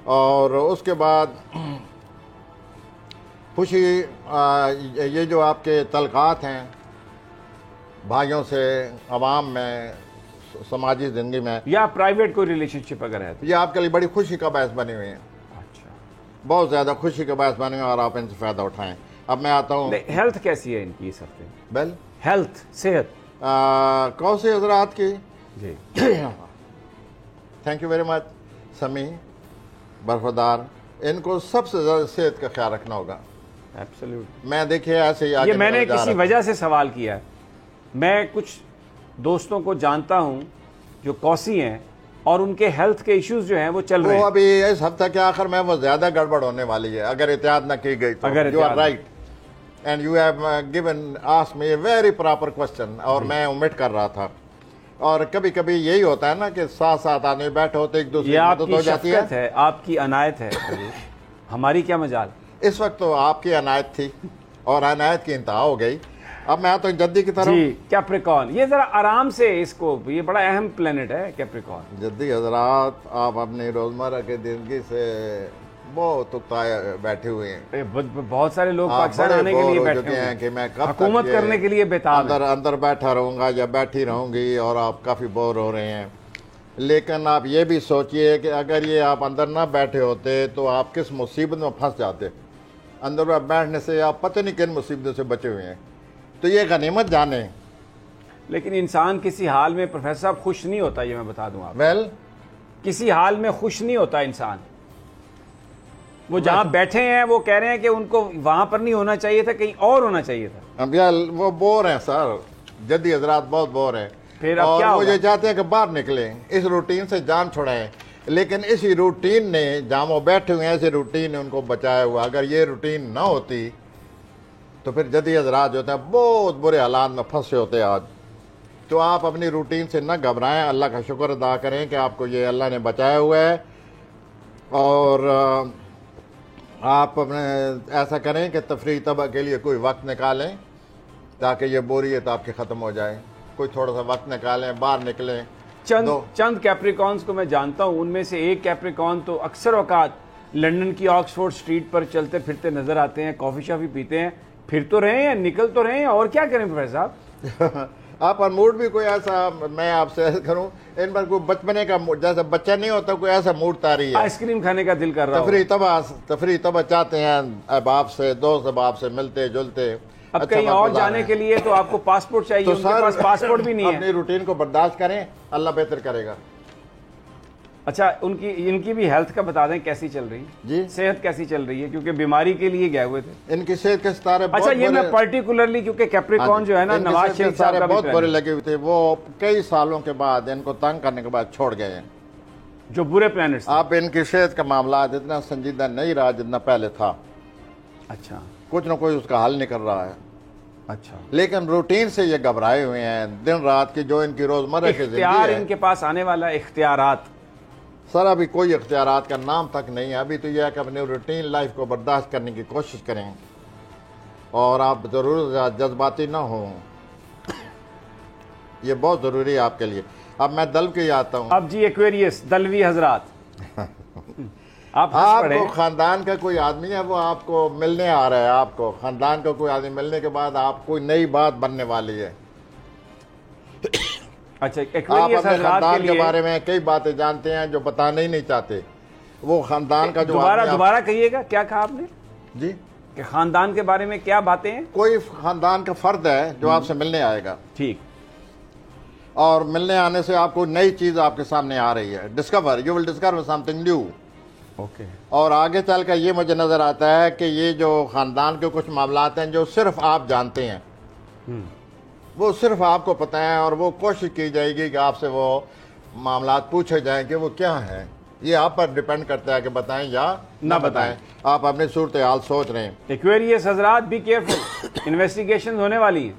اور اس کے بعد خوشی، یہ جو آپ کے تعلقات ہیں بھائیوں سے، عوام میں، سماجی زندگی میں، یا پرائیویٹ کوئی ریلیشن شپ اگر ہے تو؟ یہ آپ کے لیے بڑی خوشی کا باعث بنے ہوئے ہیں، اچھا، بہت زیادہ خوشی کا باعث بنے ہوئے ہیں، اور آپ ان سے فائدہ اٹھائیں۔ اب میں آتا ہوں، ہیلتھ کیسی ہے ان کی اس ہفتے؟ بیل ہیلتھ، صحت؟ کون سے حضرات کی؟ جی تھینک یو ویری مچ۔ سمیع، برفدار، ان کو سب سے زیادہ صحت کا خیال رکھنا ہوگا۔ ایبسلیوٹ۔ میں دیکھیے ایسے ہی آگے یہ میں نے جا کسی رہا وجہ سے سوال کیا ہے۔ میں کچھ دوستوں کو جانتا ہوں جو کوسی ہیں، اور ان کے ہیلتھ کے ایشوز جو ہیں وہ چل رہے وہ ہیں۔ ابھی اس ہفتہ کے آخر میں وہ زیادہ گڑبڑ ہونے والی ہے اگر احتیاط نہ کی گئی تو۔ اگر یو آر احتیاط right and you have given ask me a very proper question, اور میں امٹ کر رہا تھا۔ اور کبھی کبھی یہی ہوتا ہے نا کہ ساتھ ساتھ آدمی بیٹھے ہوتے ایک دوسرے یہ کی آپ مدد کی ہو جاتی شفقت ہے، آپ کی عنایت ہے، ہماری کیا مجال۔ اس وقت تو آپ کی عنایت تھی اور عنایت کی انتہا ہو گئی۔ اب میں آتا ہوں جدی کی طرف۔ جی، کیپریکون، یہ ذرا آرام سے اس کو، یہ بڑا اہم پلینٹ ہے کیپریکون۔ جدی حضرات، آپ اپنی روزمرہ کی زندگی سے بہت اکتائے بیٹھے ہوئے ہیں۔ بہت سارے لوگ آپ پاکستان بڑے آنے کے بور لیے ہو بیٹھے چکے ہیں کہ میں کب تک حکومت یہ کرنے کے لیے بےتاب ہیں۔ اندر بیٹھا رہوں گا یا بیٹھی رہوں گی، اور آپ کافی بور ہو رہے ہیں۔ لیکن آپ یہ بھی سوچئے کہ اگر یہ آپ اندر نہ بیٹھے ہوتے تو آپ کس مصیبت میں پھنس جاتے۔ اندر بیٹھنے سے آپ پتہ نہیں کن مصیبتوں سے بچے ہوئے ہیں، تو یہ غنیمت جانیں۔ لیکن انسان کسی حال میں پروفیسر صاحب خوش نہیں ہوتا، یہ میں بتا دوں آپ، ویل کسی حال میں خوش نہیں ہوتا انسان۔ وہ جہاں بیٹھے ہیں وہ کہہ رہے ہیں کہ ان کو وہاں پر نہیں ہونا چاہیے تھا، کہیں اور ہونا چاہیے تھا۔ اب یار وہ بور ہیں سر، جدی حضرات بہت بور ہیں، پھر اب اور کیا وہ ہوگا؟ یہ چاہتے ہیں کہ باہر نکلیں، اس روٹین سے جان چھڑائیں۔ لیکن اسی روٹین نے، جہاں وہ بیٹھے ہوئے ہیں، اسی روٹین نے ان کو بچایا ہوا۔ اگر یہ روٹین نہ ہوتی تو پھر جدی حضرات جو ہوتے ہیں بہت برے حالات میں پھنسے ہوتے آج۔ تو آپ اپنی روٹین سے نہ گھبرائیں، اللہ کا شکر ادا کریں کہ آپ کو یہ اللہ نے بچایا ہوا ہے، اور آپ اپنے ایسا کریں کہ تفریح طبع کے لیے کوئی وقت نکالیں تاکہ یہ بوریت آپ کی ختم ہو جائے۔ کوئی تھوڑا سا وقت نکالیں، باہر نکلیں۔ چند کیپریکونز کو میں جانتا ہوں، ان میں سے ایک کیپریکون تو اکثر اوقات لنڈن کی آکسفورڈ اسٹریٹ پر چلتے پھرتے نظر آتے ہیں، کافی شافی پیتے ہیں، پھر تو رہے ہیں، نکل تو رہے ہیں، اور کیا کریں پروفیسر صاحب؟ آپ پر موڈ بھی کوئی ایسا، میں آپ سے کروں، ان پر کوئی بچپنے کا جیسا بچہ نہیں ہوتا، کوئی ایسا موڈ طاری ہے، آئس کریم کھانے کا دل کر رہا ہو، تفریح طبع چاہتے ہیں، احباب سے، دوست احباب سے ملتے جلتے۔ اب کہیں اور جانے کے لیے تو آپ کو پاسپورٹ چاہیے، تو ان کے پاس پاسپورٹ بھی نہیں ہے۔ اپنی روٹین کو برداشت کریں، اللہ بہتر کرے گا۔ اچھا، ان کی بھی ہیلتھ کا بتا دیں کیسی چل رہی ہے؟ جی، صحت کیسی چل رہی ہے؟ کیونکہ بیماری کے لیے گئے ہوئے تھے ان کی صحت کے ستارے بہت اچھا، یہ میں پرٹیکولرلی کیونکہ کیپریکون جو ہے نا، نواز شریف صاحب کا بہت بھی برے لگے ہوئے تھے، وہ کئی سالوں کے بعد ان کو تنگ کرنے کے بعد چھوڑ گئے ہیں۔ جو برے پلانٹس۔ آپ ان کی صحت کا معاملات اتنا سنجیدہ نہیں رہا جتنا پہلے تھا، اچھا کچھ نہ کوئی اس کا حل نہیں کر رہا ہے۔ اچھا، لیکن روٹین سے یہ گھبرائے ہوئے ہیں، دن رات کی جو ان کی روزمرہ کی اختیار زندگی ان ہے۔ کے پاس آنے والا ہے، اختیارات۔ سر ابھی کوئی اختیارات کا نام تک نہیں ہے، ابھی تو یہ ہے کہ اپنی روٹین لائف کو برداشت کرنے کی کوشش کریں، اور آپ ضرور جذباتی نہ ہوں، یہ بہت ضروری ہے آپ کے لیے۔ اب میں دلو کے آتا ہوں۔ اب جی ایکویریس دلوی حضرات، آپ ہنس آپ پڑے۔ کو خاندان کا کوئی آدمی ہے، وہ آپ کو ملنے آ رہا ہے، آپ کو خاندان کا کوئی آدمی ملنے کے بعد آپ کوئی نئی بات بننے والی ہے۔ اچھا، آپ ایکویریس اپنے حضرات خاندان کے کے لیے بارے میں کئی باتیں جانتے ہیں جو بتانا ہی نہیں چاہتے۔ وہ خاندان کا جو دوبارہ کہیے گا، کیا کہا آپ نے؟ جی، کہ خاندان کے بارے میں کیا باتیں ہیں؟ کوئی خاندان کا فرد ہے جو آپ سے ملنے آئے گا، ٹھیک، اور ملنے آنے سے آپ کو نئی چیز آپ کے سامنے آ رہی ہے، discover, you will discover some thing new. Okay. اور آگے چل کر یہ مجھے نظر آتا ہے کہ یہ جو خاندان کے کچھ معاملات ہیں جو صرف آپ جانتے ہیں، وہ صرف آپ کو پتہ ہے، اور وہ کوشش کی جائے گی کہ آپ سے وہ معاملات پوچھے جائیں کہ وہ کیا ہیں. یہ آپ پر ڈیپینڈ کرتا ہے کہ بتائیں یا نہ بتائیں. آپ اپنی صورتحال سوچ رہے ہیں. ایکویریس حضرات بھی کیئرفل، انویسٹیگیشن ہونے والی ہیں.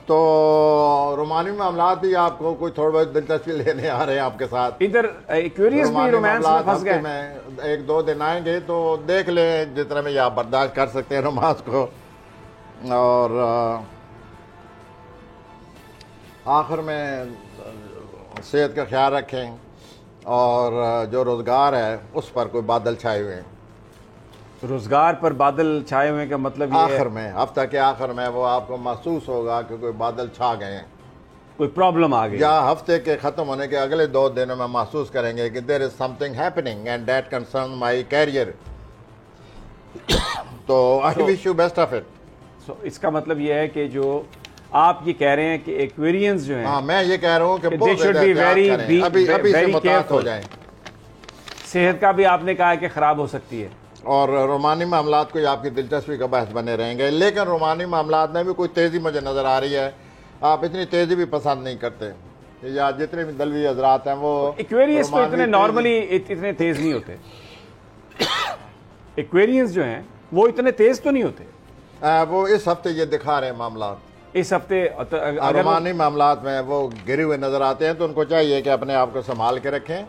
تو رومانی معاملات بھی آپ کو کوئی تھوڑا بہت دلچسپی لینے آ رہے ہیں آپ کے ساتھ. ادھر ایکویریس بھی رومانس میں پھنس گئے. میں 1-2 دن آئیں گے تو دیکھ لیں جتنا میں آپ برداشت کر سکتے ہیں رومانس کو. اور آخر میں صحت کا خیال رکھیں، اور جو روزگار ہے اس پر کوئی بادل چھائے ہوئے ہیں. روزگار پر بادل چھائے ہوئے کا مطلب یہ آخر میں ہفتہ کے آخر میں وہ آپ کو محسوس ہوگا کہ کوئی بادل چھا گئے ہیں، کوئی پرابلم آ گئی. یا ہفتے کے ختم ہونے کے اگلے 2 دنوں میں محسوس کریں گے کہ there is something happening and that concern my career. تو I wish you best of it. So اس کا مطلب یہ ہے کہ جو آپ یہ کہہ رہے ہیں کہ ایکویرینس جو ہیں، ہاں میں یہ کہہ رہا ہوں کہ they should be very ابھی سے very متاثر ہو careful. جائیں. صحت کا بھی آپ نے کہا کہ خراب ہو سکتی ہے. اور رومانی معاملات کوئی آپ کی دلچسپی کا بحث بنے رہیں گے، لیکن رومانی معاملات میں بھی کوئی تیزی مجھے نظر آ رہی ہے. آپ اتنی تیزی بھی پسند نہیں کرتے، یا جتنے بھی دلوی حضرات ہیں وہ ایکویرینس تو اتنے نارملی اتنے تیز نہیں ہوتے. ایکویرینس جو ہیں وہ اتنے تیز تو نہیں ہوتے. وہ اس ہفتے یہ دکھا رہے ہیں معاملات. اس ہفتے رومانی معاملات میں وہ گرے ہوئے نظر آتے ہیں، تو ان کو چاہیے کہ اپنے آپ کو سنبھال کے رکھیں.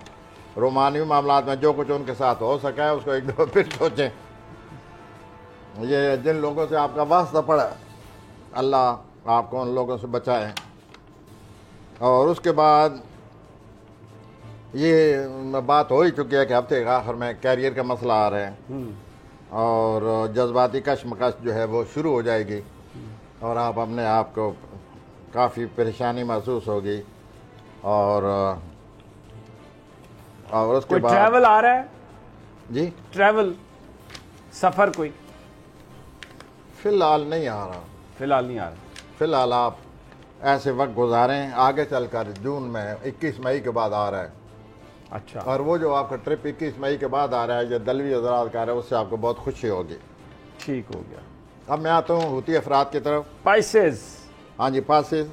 رومانی معاملات میں جو کچھ ان کے ساتھ ہو سکا ہے اس کو ایک دفعہ پھر سوچیں. یہ جن لوگوں سے آپ کا واسطہ پڑا، اللہ آپ کو ان لوگوں سے بچائے. اور اس کے بعد یہ بات ہو ہی چکی ہے کہ ہفتے کے آخر میں کیریئر کا مسئلہ آ رہا ہے، اور جذباتی کشمکش جو ہے وہ شروع ہو جائے گی، اور آپ اپنے آپ کو کافی پریشانی محسوس ہوگی. اور اس کے کوئی بعد ٹریول آ رہا ہے. جی ٹریول سفر کوئی فی الحال نہیں آ رہا. فی الحال نہیں آ رہا. فی الحال آپ ایسے وقت گزاریں. آگے چل کر جون میں 21 مئی کے بعد آ رہا ہے. اچھا. اور وہ جو آپ کا ٹرپ 21 مئی کے بعد آ رہا ہے، جو دلوی حضرات کا رہا ہے، اس سے آپ کو بہت خوشی ہوگی. ٹھیک ہو گیا. اب میں آتا ہوں ہوتی افراد کی طرف. پائسز. ہاں جی، پاسز.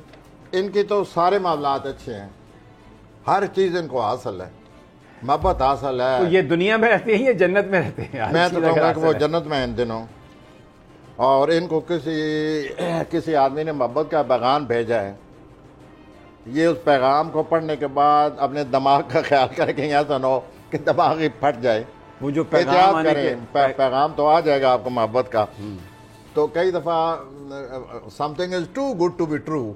ان کی تو سارے معاملات اچھے ہیں، ہر چیز ان کو حاصل ہے، محبت حاصل ہے. تو یہ دنیا میں رہتے ہیں یا جنت میں رہتے ہیں؟ میں تو کہوں گا کہ وہ جنت میں ان دنوں. اور ان کو کسی آدمی نے محبت کا پیغام بھیجا ہے، یہ اس پیغام کو پڑھنے کے بعد اپنے دماغ کا خیال کریں کہ ایسا نہ ہو کہ دماغ ہی پھٹ جائے. وہ جو احتیاط کریں. پیغام تو آ جائے گا آپ کو محبت کا. تو کئی دفعہ something is too good to be true.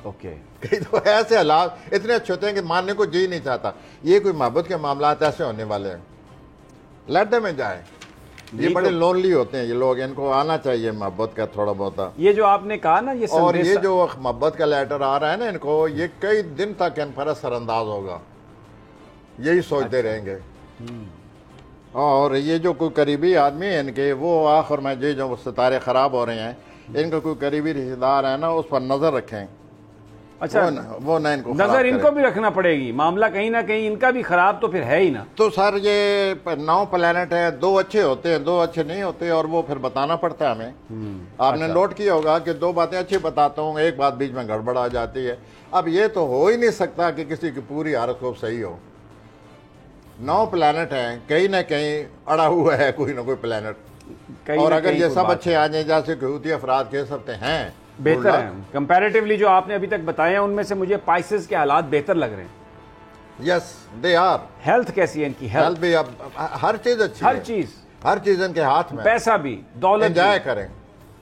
Okay. کئی دفعہ ایسے حالات اتنے اچھے ہوتے ہیں کہ ماننے کو جی نہیں چاہتا. یہ کوئی محبت کے معاملات ایسے ہونے والے ہیں، لیٹ دیم انجوائے. یہ بڑے لونلی ہوتے ہیں یہ لوگ، ان کو آنا چاہیے محبت کا تھوڑا بہت. یہ جو آپ نے کہا نا، یہ اور یہ جو محبت کا لیٹر آ رہا ہے نا ان کو، یہ کئی دن تک ان پر اثر انداز ہوگا، یہی سوچتے رہیں گے. اور یہ جو کوئی قریبی آدمی ہیں ان کے، وہ آخر میں جو ستارے خراب ہو رہے ہیں، ان کا کوئی قریبی رشتہ دار ہے نا، اس پر نظر رکھیں. اچھا، وہ نہ ان کو نظر ان کو بھی رکھنا پڑے گی. معاملہ کہیں نہ کہیں ان کا بھی خراب تو پھر ہے ہی نا. تو سر یہ 9 پلانٹ ہے، 2 اچھے ہوتے ہیں، 2 اچھے نہیں ہوتے، اور وہ پھر بتانا پڑتا ہے ہمیں. آپ نے نوٹ کیا ہوگا کہ 2 باتیں اچھی بتاتا ہوں، ایک بات بیچ میں گڑبڑ آ جاتی ہے. اب یہ تو ہو ہی نہیں سکتا کہ کسی کی پوری حالت صحیح ہو. 9 پلانٹ ہیں، کہیں نہ کہیں اڑا ہوا ہے کوئی نہ کوئی پلانٹ. اور اگر یہ سب اچھے آ جائیں، جیسے کہ ہوتی افراد کہہ سکتے ہیں بہتر ہیں کمپیریٹیولی، جو آپ نے ابھی تک بتائے ہیں ان میں سے مجھے پائسز کے حالات بہتر لگ رہے ہیں. یس دے آر. ہیلتھ کیسی ہے ان کی؟ ہیلتھ بھی اب ہر چیز اچھی ہے، ہر چیز ان کے ہاتھ میں. پیسہ بھی، دولت. انجوائے کریں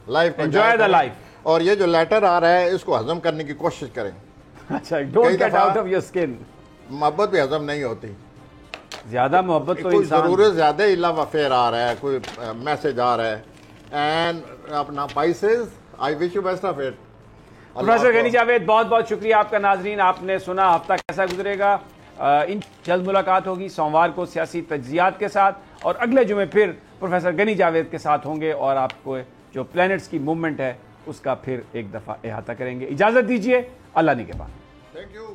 لائف کو، انجوائے دا لائف. اور یہ جو لیٹر آ رہا ہے اس کو ہضم کرنے کی کوشش کریں. اچھا، don't get out of your skin. محبت بھی ہضم نہیں ہوتی. زیادہ محبت تو کوئی انسان ضرورت زیادہ ہی لو افیئر آ رہا ہے، کوئی میسج آ رہا ہے. اینڈ اپنا پائسز، I wish you best of it. Professor Ghani Javed, بہت بہت شکریہ آپ کا. ناظرین، آپ نے سنا ہفتہ کیسا گزرے گا. جلد ملاقات ہوگی سوموار کو سیاسی تجزیات کے ساتھ، اور اگلے جمعے پھر پروفیسر غنی جاوید کے ساتھ ہوں گے، اور آپ کو جو پلینٹس کی موومنٹ ہے اس کا پھر ایک دفعہ احاطہ کریں گے. اجازت دیجیے، اللہ نگہبان. Thank you.